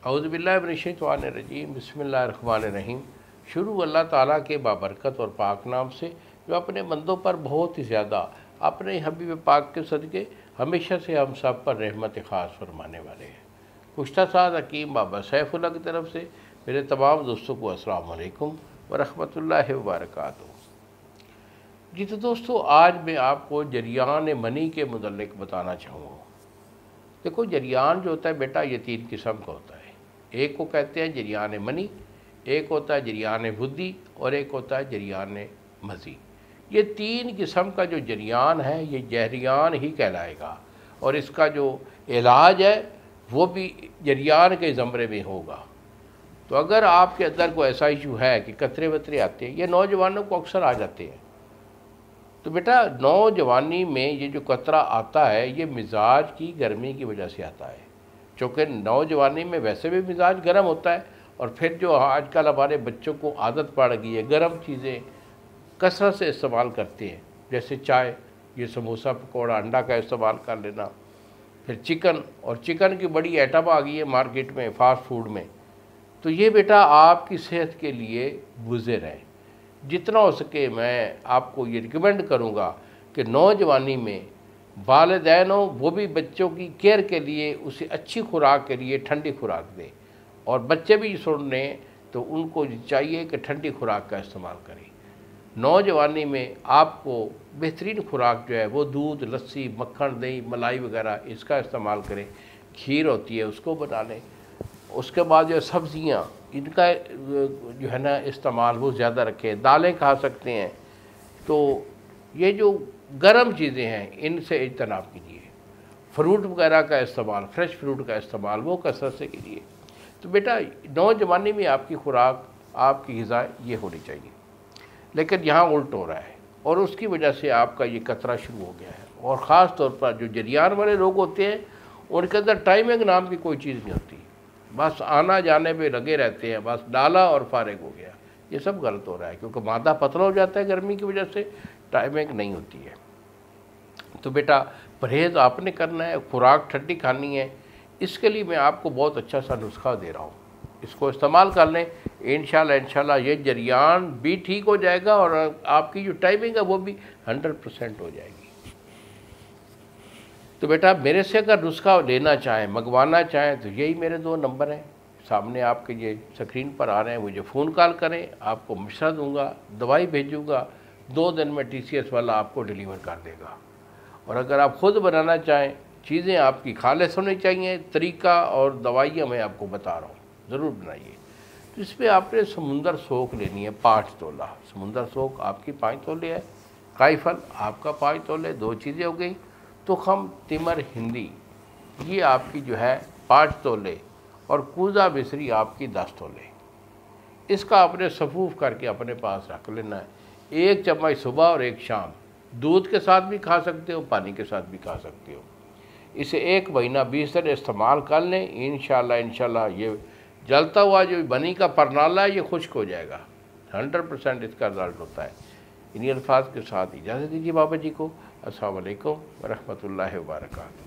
اعوذ باللہ من الشیطان الرجیم، بسم اللہ الرحمن الرحیم۔ شروع اللہ تعالیٰ کے بابرکت اور پاک نام سے جو اپنے بندوں پر بہت ہی زیادہ اپنے حبیب پاک کے صدقے ہمیشہ سے ہم سب پر رحمت خاص فرمانے والے ہیں۔ گزشتہ سال حکیم بابا سیف اللہ کی طرف سے میرے تمام دوستوں کو السلام علیکم ورحمۃ اللہ وبرکاتہ۔ جی تو دوستو، آج میں آپ کو جریان منی کے متعلق بتانا چاہوں گا۔ دیکھو، جریان جو ہوتا ہے بیٹا، یہ تین قسم کا ہوتا ہے۔ ایک کو کہتے ہیں جریان منی، ایک ہوتا ہے جریان بدھی، اور ایک ہوتا ہے جریان مزی۔ یہ تین قسم کا جو جریان ہے یہ جریان ہی کہلائے گا، اور اس کا جو علاج ہے وہ بھی جریان کے زمرے میں ہوگا۔ تو اگر آپ کے اندر کوئی ایسا ایشو ہے کہ قطرے وطرے آتے ہیں، یہ نوجوانوں کو اکثر آ جاتے ہیں، تو بیٹا نوجوانی میں یہ جو قطرہ آتا ہے یہ مزاج کی گرمی کی وجہ سے آتا ہے، چونکہ نوجوانی میں ویسے بھی مزاج گرم ہوتا ہے، اور پھر جو آج کل ہمارے بچوں کو عادت پڑ گئی ہے گرم چیزیں کثرت سے استعمال کرتے ہیں، جیسے چائے، یہ سموسہ پکوڑا انڈا کا استعمال کر لینا، پھر چکن، اور چکن کی بڑی ایٹم آ گئی ہے مارکیٹ میں فاسٹ فوڈ میں۔ تو یہ بیٹا آپ کی صحت کے لیے مضر ہے۔ جتنا ہو سکے میں آپ کو یہ ریکمینڈ کروں گا کہ نوجوانی میں والدین ہوں وہ بھی بچوں کی کیئر کے لیے اسے اچھی خوراک کے لیے ٹھنڈی خوراک دیں، اور بچے بھی سن لیں تو ان کو چاہیے کہ ٹھنڈی خوراک کا استعمال کریں۔ نوجوانی میں آپ کو بہترین خوراک جو ہے وہ دودھ، لسی، مکھن، دہی، ملائی وغیرہ اس کا استعمال کریں۔ کھیر ہوتی ہے اس کو بنا لیں۔ اس کے بعد جو سبزیاں، ان کا جو ہے نا استعمال وہ زیادہ رکھیں۔ دالیں کھا سکتے ہیں۔ تو یہ جو گرم چیزیں ہیں ان سے اجتناب کیجیے۔ فروٹ وغیرہ کا استعمال، فریش فروٹ کا استعمال وہ کثرت سے کیجیے۔ تو بیٹا نوجوانی میں آپ کی خوراک، آپ کی غذا یہ ہونی چاہیے، لیکن یہاں الٹ ہو رہا ہے، اور اس کی وجہ سے آپ کا یہ قطرہ شروع ہو گیا ہے۔ اور خاص طور پر جو جریان والے لوگ ہوتے ہیں ان کے اندر ٹائمنگ نام کی کوئی چیز نہیں ہوتی، بس آنا جانے پہ لگے رہتے ہیں، بس ڈالا اور فارغ ہو گیا۔ یہ سب غلط ہو رہا ہے، کیونکہ معدہ پتلا ہو جاتا ہے گرمی کی وجہ سے، ٹائمنگ نہیں ہوتی ہے۔ تو بیٹا پرہیز آپ نے کرنا ہے، خوراک ٹھنڈی کھانی ہے۔ اس کے لیے میں آپ کو بہت اچھا سا نسخہ دے رہا ہوں، اس کو استعمال کر لیں۔ انشاءاللہ یہ جریان بھی ٹھیک ہو جائے گا، اور آپ کی جو ٹائمنگ ہے وہ بھی 100% ہو جائے گی۔ تو بیٹا میرے سے اگر نسخہ لینا چاہیں، منگوانا چاہیں، تو یہی میرے 2 نمبر ہیں سامنے آپ کے، یہ اسکرین پر آ رہے ہیں، مجھے فون کال کریں، آپ کو مشورہ دوں گا، دوائی بھیجوں گا، 2 دن میں TCS والا آپ کو ڈیلیور کر دے گا۔ اور اگر آپ خود بنانا چاہیں، چیزیں آپ کی خالص ہونی چاہیے، طریقہ اور دوائیاں میں آپ کو بتا رہا ہوں، ضرور بنائیے۔ تو اس پہ آپ نے سمندر سوکھ لینی ہے 5 تولہ، سمندر سوکھ آپ کی 5 تولے ہے، کائی پھل آپ کا 5 تولے، 2 چیزیں ہو گئی۔ تخم تمر ہندی یہ آپ کی جو ہے 5 تولے، اور کوزہ مصری آپ کی 10 تولے۔ اس کا آپ نے صفوف کر کے اپنے پاس رکھ لینا ہے۔ 1 چمچ صبح اور 1 شام، دودھ کے ساتھ بھی کھا سکتے ہو، پانی کے ساتھ بھی کھا سکتے ہو۔ اسے 1 مہینہ 20 دن استعمال کر لیں، انشاءاللہ یہ جلتا ہوا جو بنی کا پرنالہ ہے یہ خشک ہو جائے گا۔ 100% اس کا رزلٹ ہوتا ہے۔ انہی الفاظ کے ساتھ اجازت دیجیے بابا جی کو۔ السلام علیکم ورحمۃ اللہ وبرکاتہ۔